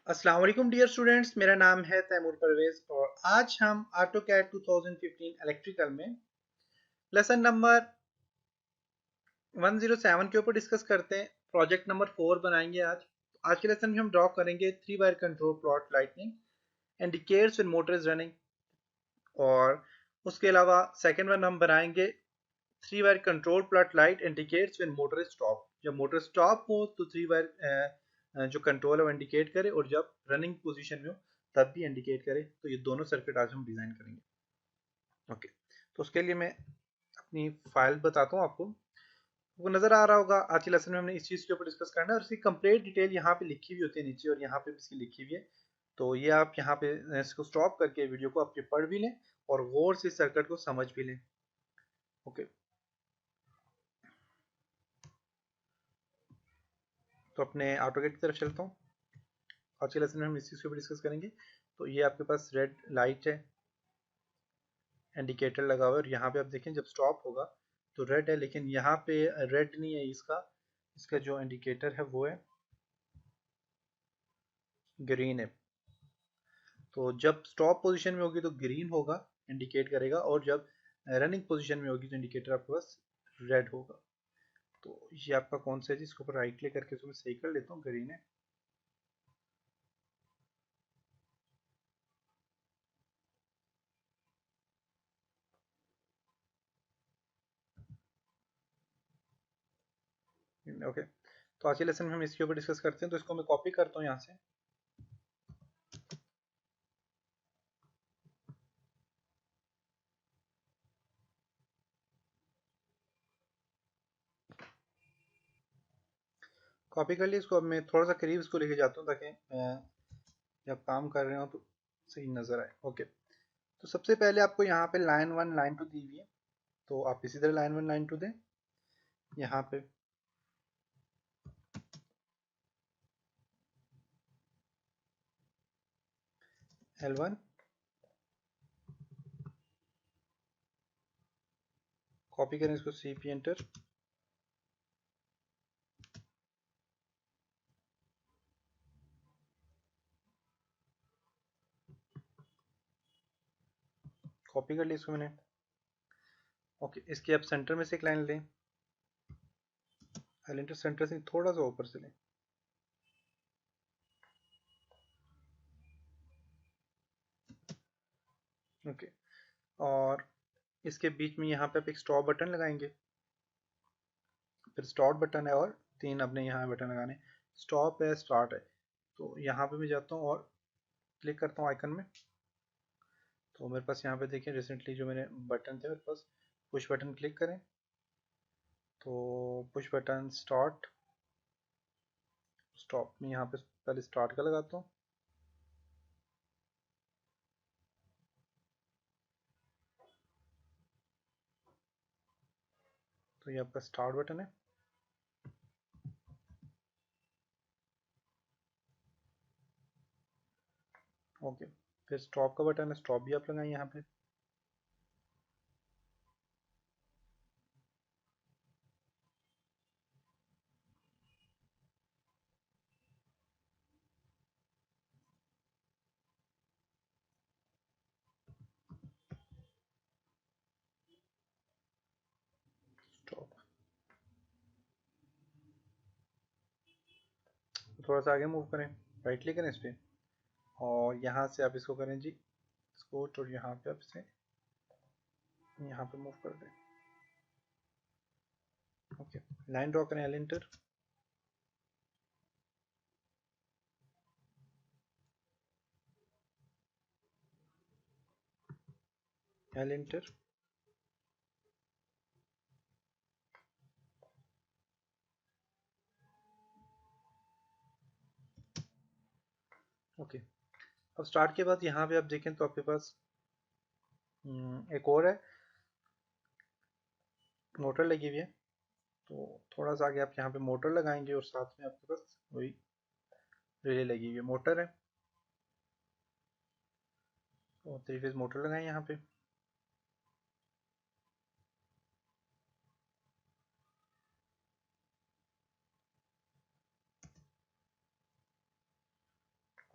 अस्सलाम वालेकुम dear students, मेरा नाम है तैमूर परवेज और आज हम AutoCAD 2015 इलेक्ट्रिकल में लेसन नंबर 107 के ऊपर डिस्कस करते हैं। प्रोजेक्ट नंबर 4 बनाएंगे आज के लेसन में हम ड्रॉ करेंगे 3 wire control plot lightning indicates when motor is running. और उसके अलावा सेकंड वन हम बनाएंगे 3 wire control plot light indicates when motor is stop. जब मोटर स्टॉप हो तो 3 वायर जो कंट्रोल है वो इंडिकेट करे, और जब रनिंग पोजीशन में हो तब भी इंडिकेट करे। तो ये दोनों सर्किट आज हम डिजाइन करेंगे। ओके, तो उसके लिए मैं अपनी फाइल बताता हूँ आपको। वो नजर आ रहा होगा, आज के लेसन में हमने इस चीज के ऊपर डिस्कस करना है और इसकी कंप्लीट डिटेल यहाँ पे लिखी हुई होती है नीचे, और यहाँ पे भी इसकी लिखी हुई है। तो ये आप यहाँ पे इसको स्टॉप करके वीडियो को आपके पढ़ भी लें और गौर से सर्किट को समझ भी लें। ओके, तो अपने AutoCAD की तरफ चलता हूँ। आज के लेसन में हम इस चीज़ के ऊपर डिस्कस करेंगे। तो ये आपके पास रेड लाइट है, इंडिकेटर लगा हुआ है, और यहाँ पे आप देखें जब स्टॉप होगा तो रेड है, लेकिन यहाँ पे रेड नहीं है। इसका इसका जो इंडिकेटर है वो है ग्रीन है। तो जब स्टॉप पोजीशन में होगी तो ग्रीन होगा, इंडिकेट करेगा, और जब रनिंग पोजीशन में होगी तो इंडिकेटर आपके पास रेड होगा। तो ये आपका कौन सा है, जिसके ऊपर राइट क्लिक करके इसको मैं सही कर लेता हूँ। ग्रीन है। ओके, तो आज के लेसन में हम इसके ऊपर डिस्कस करते हैं। तो इसको मैं कॉपी करता हूँ यहाँ से। कॉपी कर लिया इसको। अब मैं थोड़ा सा करीब इसको लेके जाता हूँ ताकि जब काम कर रहे हो तो सही नज़र आए। ओके, तो सबसे पहले आपको यहाँ पे लाइन 1 लाइन 2 दी हुई है, तो आप इसी तरह लाइन 1 लाइन 2 दें। यहाँ पे L1, कॉपी करें इसको, CP एंटर। कॉपी कर लिया इसको मैंने। ओके, इसके अब सेंटर में से एक लाइन लें। एल इंटर सेंटर से थोड़ा सा ऊपर से लें। ओके, और इसके बीच में यहाँ पे आप एक स्टॉप बटन लगाएंगे, फिर स्टार्ट बटन है, और 3 अपने यहाँ बटन लगाने। स्टॉप है, स्टार्ट है। तो यहाँ पे मैं जाता हूँ और क्लिक करता हूँ आइकन में। तो मेरे पास यहाँ पे देखिए रिसेंटली जो मेरे बटन थे मेरे पास, पुश बटन क्लिक करें तो पुश बटन, स्टार्ट, स्टॉप में यहाँ पे पहले स्टार्ट का लगाता हूँ। तो ये आपका स्टार्ट बटन है। ओके, फिर स्टॉप का बटन है, स्टॉप भी आप लगाएं यहाँ पे। स्टॉप, थोड़ा सा आगे मूव करें, राइट क्लिक करें इस पर, और यहाँ से आप इसको करें जी स्कोट, और यहाँ पे आप इसे यहाँ पे मूव कर दें। ओके, लाइन ड्रॉ करें, L inter. L inter. Okay, अब स्टार्ट के बाद यहाँ पे आप देखें तो आपके पास एक और है, मोटर लगी हुई है। तो थोड़ा सा आगे आप यहाँ पे मोटर लगाएंगे, और साथ में आपके पास वही रिले लगी हुई है, मोटर है। तो 3 फेज मोटर लगाएं यहाँ पे।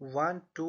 1 2,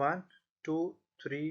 1 2 3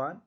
1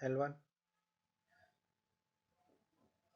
L1,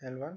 L1,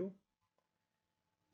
2,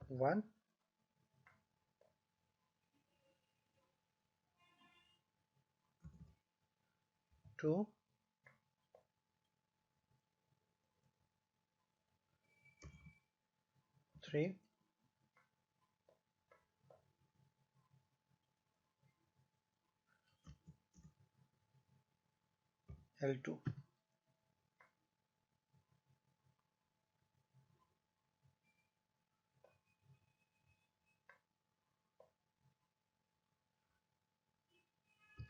1 2 3 L2.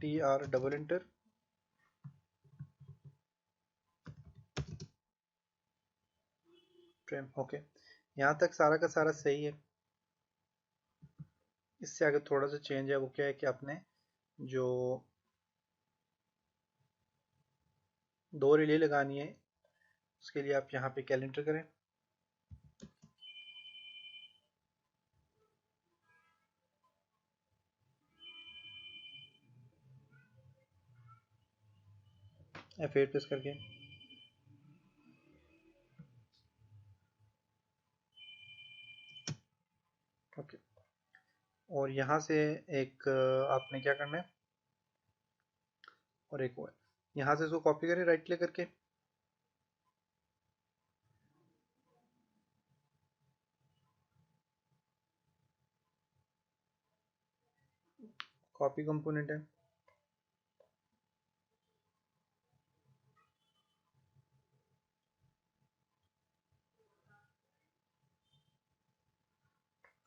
TR double inter trim. Okay, यहाँ तक सारा का सारा सही है। इससे आगे थोड़ा सा चेंज है, वो क्या है कि आपने जो 2 रिले लगानी है उसके लिए आप यहाँ पे कैलेंडर करें। F8 प्रेस करके ओके। और यहाँ से एक आपने क्या करना है, और एक और यहाँ से इसको कॉपी करें राइट क्लिक करके, कॉपी कंपोनेंट है।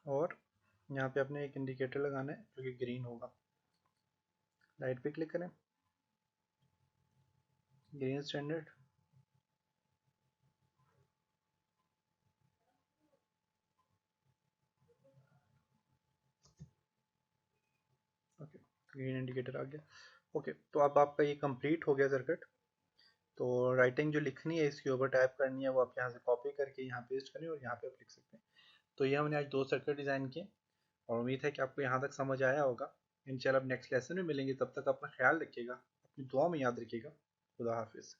और यहाँ पे आपने एक इंडिकेटर लगाना है जो कि ग्रीन होगा। लाइट पे क्लिक करें, green standard, okay, green indicator आ गया। ओके, तो अब आपका ये कंप्लीट हो गया सर्किट। तो राइटिंग जो लिखनी है इसके ऊपर टाइप करनी है वो आप यहाँ से कॉपी करके यहाँ पेस्ट करें और यहाँ पे आप लिख सकते हैं। तो ये हमने आज 2 सर्किट डिज़ाइन किए और उम्मीद है कि आपको यहाँ तक समझ आया होगा। इंशाल्लाह अब नेक्स्ट लेसन में मिलेंगे, तब तक अपना ख्याल रखिएगा, अपनी दुआ में याद रखिएगा। खुदा हाफिज़।